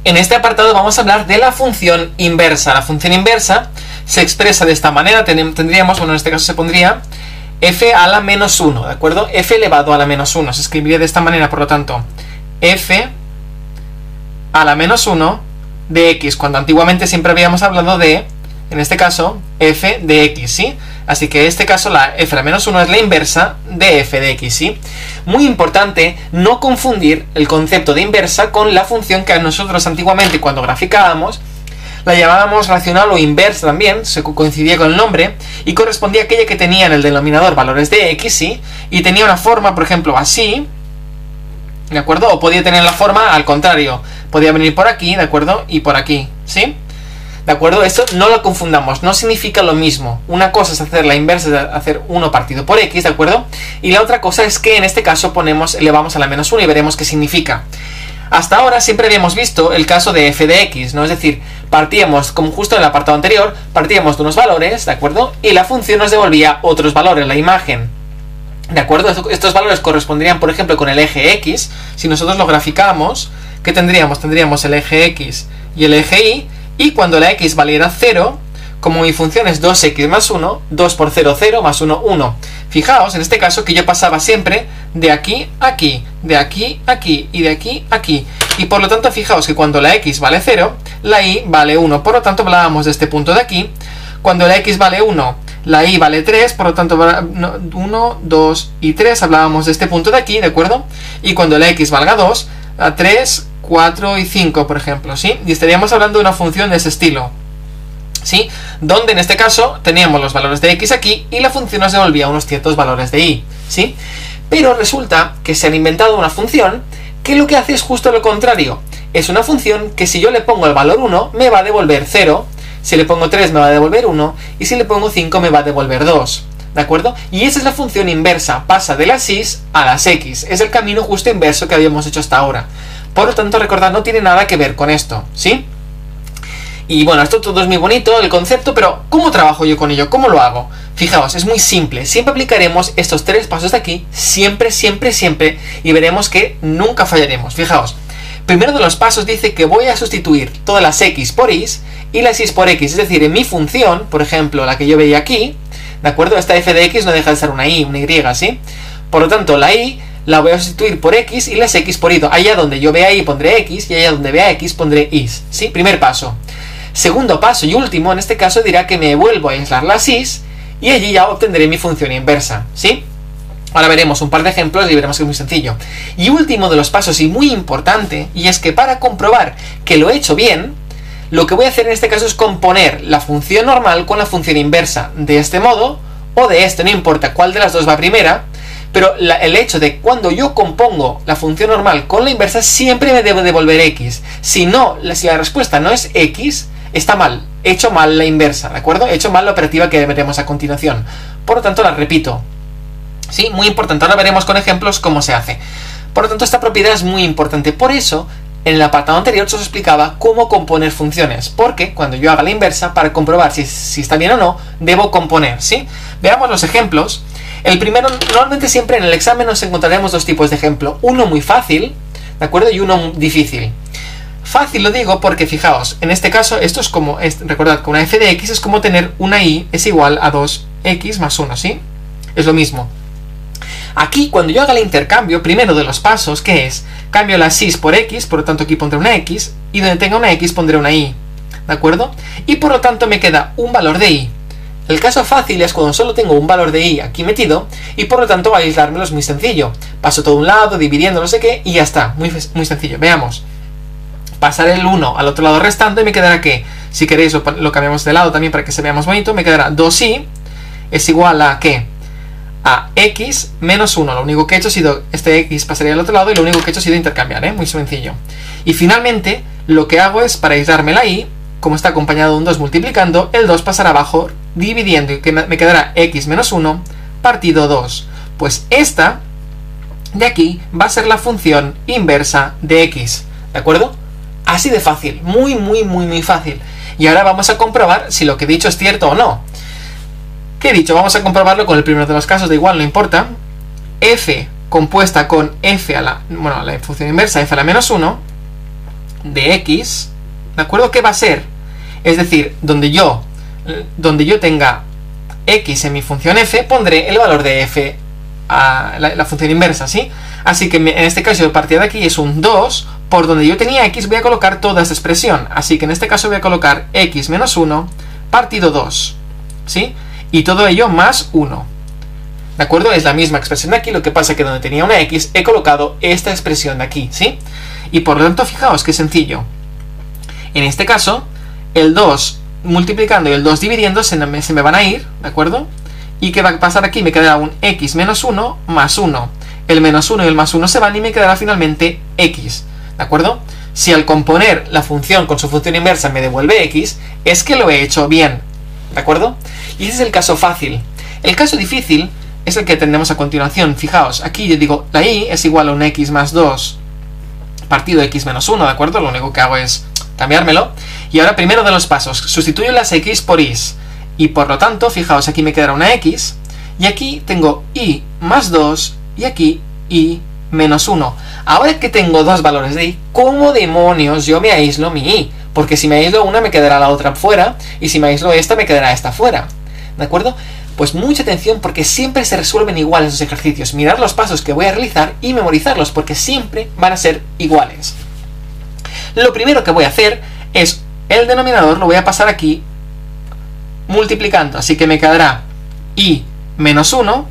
En este apartado vamos a hablar de la función inversa. La función inversa se expresa de esta manera, tendríamos, bueno, en este caso se pondría f a la menos 1, ¿de acuerdo? F elevado a la menos 1, se escribiría de esta manera, por lo tanto, f a la menos 1 de x, cuando antiguamente siempre habíamos hablado de, en este caso, f de x, ¿sí? Así que en este caso la f a la menos 1 es la inversa de f de x, ¿sí? Muy importante no confundir el concepto de inversa con la función que a nosotros antiguamente cuando graficábamos la llamábamos racional o inversa también, se coincidía con el nombre, y correspondía a aquella que tenía en el denominador valores de x, ¿sí? Y tenía una forma, por ejemplo, así, ¿de acuerdo? O podía tener la forma al contrario, podía venir por aquí, ¿de acuerdo? Y por aquí, ¿sí? ¿De acuerdo? Esto no lo confundamos, no significa lo mismo. Una cosa es hacer la inversa, de hacer 1 partido por x, ¿de acuerdo? Y la otra cosa es que en este caso elevamos a la menos 1 y veremos qué significa. Hasta ahora siempre habíamos visto el caso de f de x, ¿no? Es decir, partíamos, como justo en el apartado anterior, partíamos de unos valores, ¿de acuerdo? Y la función nos devolvía otros valores, la imagen. ¿De acuerdo? Estos valores corresponderían, por ejemplo, con el eje x. Si nosotros lo graficamos, ¿qué tendríamos? Tendríamos el eje x y el eje y. Y cuando la x valiera 0, como mi función es 2x más 1, 2 por 0, 0, más 1, 1. Fijaos, en este caso, que yo pasaba siempre de aquí a aquí, de aquí a aquí y de aquí a aquí. Y por lo tanto, fijaos que cuando la x vale 0, la y vale 1. Por lo tanto, hablábamos de este punto de aquí. Cuando la x vale 1, la y vale 3, por lo tanto, 1, 2 y 3, hablábamos de este punto de aquí, ¿de acuerdo? Y cuando la x valga 2, a 3, 4 y 5, por ejemplo, ¿sí? Y estaríamos hablando de una función de ese estilo, ¿sí? Donde en este caso teníamos los valores de x aquí y la función nos devolvía unos ciertos valores de y, ¿sí? Pero resulta que se han inventado una función que lo que hace es justo lo contrario. Es una función que si yo le pongo el valor 1 me va a devolver 0, si le pongo 3 me va a devolver 1 y si le pongo 5 me va a devolver 2, ¿de acuerdo? Y esa es la función inversa, pasa de las y a las x, es el camino justo inverso que habíamos hecho hasta ahora. Por lo tanto, recordad, no tiene nada que ver con esto, ¿sí? Y bueno, esto todo es muy bonito, el concepto, pero ¿cómo trabajo yo con ello? ¿Cómo lo hago? Fijaos, es muy simple. Siempre aplicaremos estos 3 pasos de aquí, siempre, siempre, siempre, y veremos que nunca fallaremos. Fijaos, primero de los pasos dice que voy a sustituir todas las x por y y las y por x. Es decir, en mi función, por ejemplo, la que yo veía aquí, ¿de acuerdo? Esta f de x no deja de ser una y, ¿sí? Por lo tanto, la y la voy a sustituir por x y las x por y. Allá donde yo vea y pondré x y allá donde vea x pondré y, ¿sí? Primer paso. Segundo paso y último, en este caso dirá que me vuelvo a aislar las y y allí ya obtendré mi función inversa, ¿sí? Ahora veremos un par de ejemplos y veremos que es muy sencillo. Y último de los pasos y muy importante, y es que para comprobar que lo he hecho bien, lo que voy a hacer en este caso es componer la función normal con la función inversa, de este modo o de este, no importa cuál de las dos va primera. Pero el hecho de cuando yo compongo la función normal con la inversa siempre me debe devolver x. Si la respuesta no es x, está mal. He hecho mal la inversa, ¿de acuerdo? He hecho mal la operativa que veremos a continuación. Por lo tanto, la repito. ¿Sí? Muy importante. Ahora veremos con ejemplos cómo se hace. Por lo tanto, esta propiedad es muy importante. Por eso, en el apartado anterior se os explicaba cómo componer funciones. Porque cuando yo haga la inversa, para comprobar si está bien o no, debo componer, ¿sí? Veamos los ejemplos. El primero, normalmente siempre en el examen nos encontraremos dos tipos de ejemplo. Uno muy fácil, ¿de acuerdo? Y uno difícil. Fácil lo digo porque, fijaos, en este caso, esto es como, recordad que una f de x es como tener una y es igual a 2x más 1, ¿sí? Es lo mismo. Aquí, cuando yo haga el intercambio, primero de los pasos, ¿qué es? Cambio las y por x, por lo tanto aquí pondré una x, y donde tenga una x pondré una y, ¿de acuerdo? Y por lo tanto me queda un valor de y. El caso fácil es cuando solo tengo un valor de y aquí metido y por lo tanto aislármelo es muy sencillo. Paso todo un lado, dividiendo no sé qué y ya está, muy sencillo. Veamos. Pasar el 1 al otro lado restando y me quedará que, si queréis lo cambiamos de lado también para que se vea más bonito, me quedará 2y es igual a ¿qué? A x menos 1. Lo único que he hecho ha sido, este x pasaría al otro lado y lo único que he hecho ha sido intercambiar, muy sencillo. Y finalmente, lo que hago es, para aislarme la y, como está acompañado de un 2 multiplicando, el 2 pasará abajo dividiendo y que me quedará x menos 1 partido 2. Pues esta de aquí va a ser la función inversa de x, ¿de acuerdo? Así de fácil, muy, muy, muy, muy fácil. Y ahora vamos a comprobar si lo que he dicho es cierto o no. ¿Qué he dicho? Vamos a comprobarlo con el primero de los casos, da igual, no importa. F compuesta con f a la, la función inversa f a la menos 1 de x, ¿de acuerdo? ¿Qué va a ser? Es decir, donde yo tenga x en mi función f, pondré el valor de f a la función inversa, ¿sí? Así que en este caso, a partir de aquí es un 2, por donde yo tenía x voy a colocar toda esta expresión. Así que en este caso voy a colocar x menos 1 partido 2, ¿sí? Y todo ello más 1. ¿De acuerdo? Es la misma expresión de aquí, lo que pasa es que donde tenía una x he colocado esta expresión de aquí, ¿sí? Y por lo tanto, fijaos qué sencillo. En este caso, el 2 multiplicando y el 2 dividiendo se me van a ir, ¿de acuerdo? ¿Y qué va a pasar aquí? Me quedará un x menos 1 más 1. El menos 1 y el más 1 se van y me quedará finalmente x, ¿de acuerdo? Si al componer la función con su función inversa me devuelve x, es que lo he hecho bien, ¿de acuerdo? Y ese es el caso fácil. El caso difícil es el que tendremos a continuación. Fijaos, aquí yo digo, la y es igual a un x más 2 partido x menos 1, ¿de acuerdo? Lo único que hago es cambiármelo. Y ahora, primero de los pasos, sustituyo las x por y's. Y por lo tanto, fijaos, aquí me quedará una x, y aquí tengo y más 2, y aquí y menos 1. Ahora que tengo dos valores de y, ¿cómo demonios yo me aíslo mi y? Porque si me aíslo una, me quedará la otra fuera, y si me aíslo esta, me quedará esta fuera. ¿De acuerdo? Pues mucha atención, porque siempre se resuelven iguales los ejercicios. Mirar los pasos que voy a realizar y memorizarlos, porque siempre van a ser iguales. Lo primero que voy a hacer es, el denominador lo voy a pasar aquí multiplicando, así que me quedará y menos 1,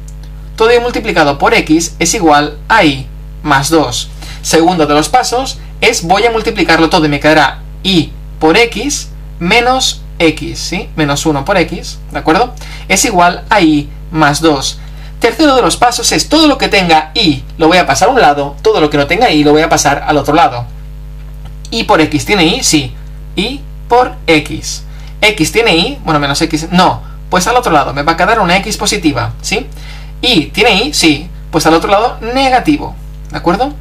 todo ello multiplicado por x es igual a y más 2. Segundo de los pasos es, voy a multiplicarlo todo y me quedará y por x menos x, ¿sí? Menos 1 por x, ¿de acuerdo? Es igual a y más 2. Tercero de los pasos es, todo lo que tenga y lo voy a pasar a un lado, todo lo que no tenga y lo voy a pasar al otro lado. Y por x tiene y, sí, y por x. X tiene y, bueno, menos x, no, pues al otro lado me va a quedar una x positiva, ¿sí? Y tiene y, sí, pues al otro lado negativo, ¿de acuerdo?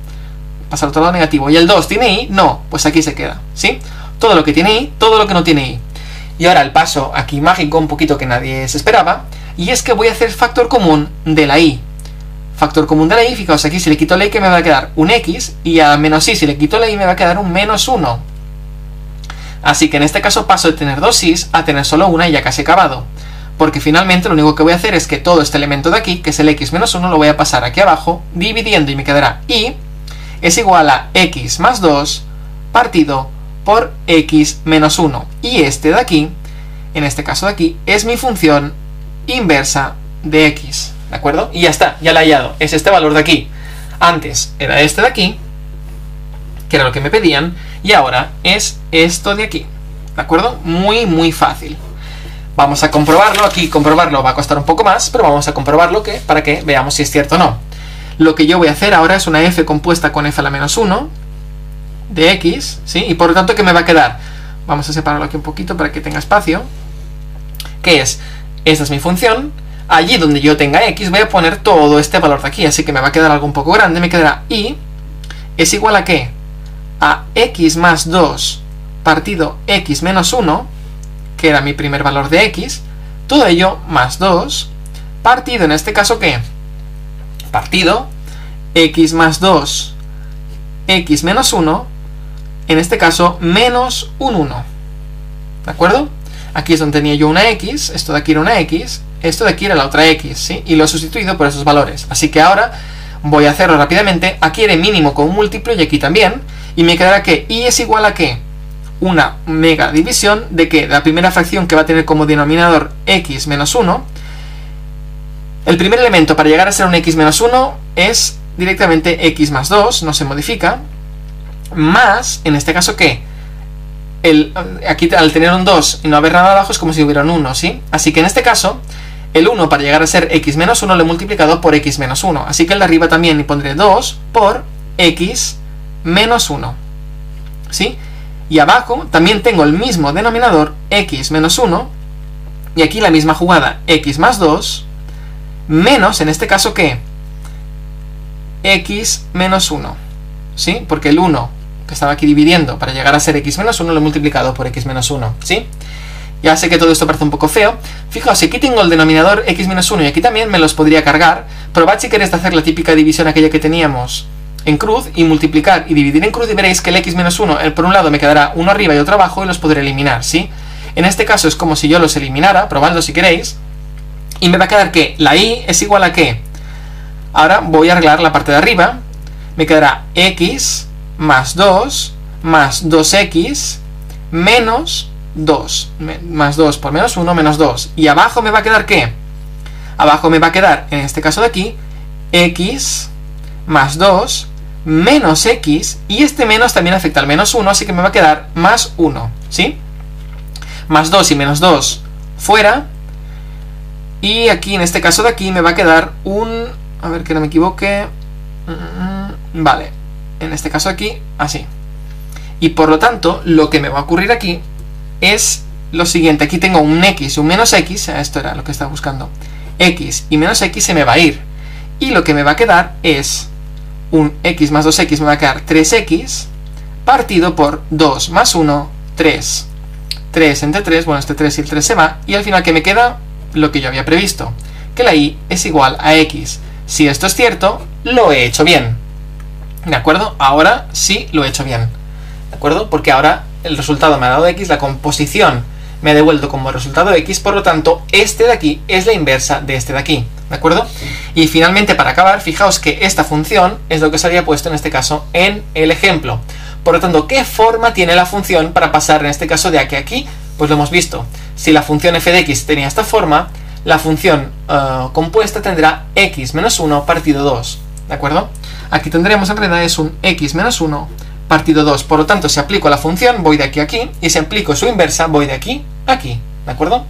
Pasa al otro lado negativo. Y el 2 tiene y, no, pues aquí se queda, ¿sí? Todo lo que tiene y, todo lo que no tiene y. Y ahora el paso aquí mágico, un poquito que nadie se esperaba, y es que voy a hacer factor común de la y. Factor común de la y, fijaos aquí, si le quito la y que me va a quedar un x, y a menos y si le quito la y me va a quedar un menos 1. Así que en este caso paso de tener dos i's a tener solo una y ya casi acabado. Porque finalmente lo único que voy a hacer es que todo este elemento de aquí, que es el x menos 1, lo voy a pasar aquí abajo, dividiendo, y me quedará y es igual a x más 2 partido por x menos 1. Y este de aquí, en este caso de aquí, es mi función inversa de x, ¿de acuerdo? Y ya está, ya la he hallado, es este valor de aquí. Antes era este de aquí, que era lo que me pedían, y ahora es esto de aquí, ¿de acuerdo? Muy, muy fácil. Vamos a comprobarlo, aquí comprobarlo va a costar un poco más, pero vamos a comprobarlo para que veamos si es cierto o no. Lo que yo voy a hacer ahora es una f compuesta con f a la menos 1 de x, ¿sí? Y por lo tanto, ¿qué me va a quedar? Vamos a separarlo aquí un poquito para que tenga espacio. Que es, esta es mi función, allí donde yo tenga x voy a poner todo este valor de aquí, así que me va a quedar algo un poco grande, me quedará y es igual a ¿qué? A x más 2 partido x menos 1, que era mi primer valor de x, todo ello más 2, partido, en este caso, ¿qué? Partido x más 2, x menos 1, en este caso, menos un 1. ¿De acuerdo? Aquí es donde tenía yo una x, esto de aquí era una x, esto de aquí era la otra x, ¿sí? Y lo he sustituido por esos valores. Así que ahora voy a hacerlo rápidamente. Aquí era mínimo con un múltiplo y aquí también. Y me quedará que y es igual a ¿qué? Una mega división de ¿qué? De la primera fracción que va a tener como denominador x menos 1. El primer elemento para llegar a ser un x menos 1 es directamente x más 2, no se modifica. Más, en este caso, ¿qué? Aquí al tener un 2 y no haber nada abajo es como si hubiera un 1, ¿sí? Así que en este caso, el 1 para llegar a ser x menos 1 lo he multiplicado por x menos 1. Así que el de arriba también y pondré 2 por x menos 1, ¿sí? Y abajo también tengo el mismo denominador, x menos 1, y aquí la misma jugada, x más 2, menos, en este caso, ¿qué? X menos 1, ¿sí? Porque el 1 que estaba aquí dividiendo para llegar a ser x menos 1 lo he multiplicado por x menos 1, ¿sí? Ya sé que todo esto parece un poco feo. Fijaos, si aquí tengo el denominador x menos 1 y aquí también me los podría cargar. Probad si queréis hacer la típica división aquella que teníamos en cruz y multiplicar y dividir en cruz y veréis que el x menos 1, por un lado me quedará uno arriba y otro abajo y los podré eliminar, ¿sí? En este caso es como si yo los eliminara, probadlo si queréis, y me va a quedar que la y es igual a ¿qué? Ahora voy a arreglar la parte de arriba, me quedará x más 2 más 2x menos 2, más 2 por menos 1 menos 2, y abajo me va a quedar ¿qué? Abajo me va a quedar, en este caso de aquí, x más 2 menos x, y este menos también afecta al menos 1, así que me va a quedar más 1, ¿sí? Más 2 y menos 2 fuera, y aquí, en este caso de aquí, me va a quedar un... a ver que no me equivoque... vale, en este caso aquí, así. Y por lo tanto, lo que me va a ocurrir aquí es lo siguiente. Aquí tengo un x y un menos x, esto era lo que estaba buscando. X y menos x se me va a ir. Y lo que me va a quedar es un x más 2x, me va a quedar 3x, partido por 2 más 1, 3. 3 entre 3, bueno, este 3 y el 3 se va. Y al final, ¿qué me queda? Lo que yo había previsto, que la y es igual a x. Si esto es cierto, lo he hecho bien. ¿De acuerdo? Ahora sí lo he hecho bien. ¿De acuerdo? Porque ahora el resultado me ha dado x, la composición me ha devuelto como resultado x, por lo tanto, este de aquí es la inversa de este de aquí. ¿De acuerdo? Y finalmente, para acabar, fijaos que esta función es lo que os había puesto en este caso en el ejemplo. Por lo tanto, ¿qué forma tiene la función para pasar en este caso de aquí a aquí? Pues lo hemos visto. Si la función f de x tenía esta forma, la función compuesta tendrá x menos 1 partido 2. ¿De acuerdo? Aquí tendremos en realidad es un x menos 1 partido 2. Por lo tanto, si aplico la función, voy de aquí a aquí, y si aplico su inversa, voy de aquí a aquí. ¿De acuerdo?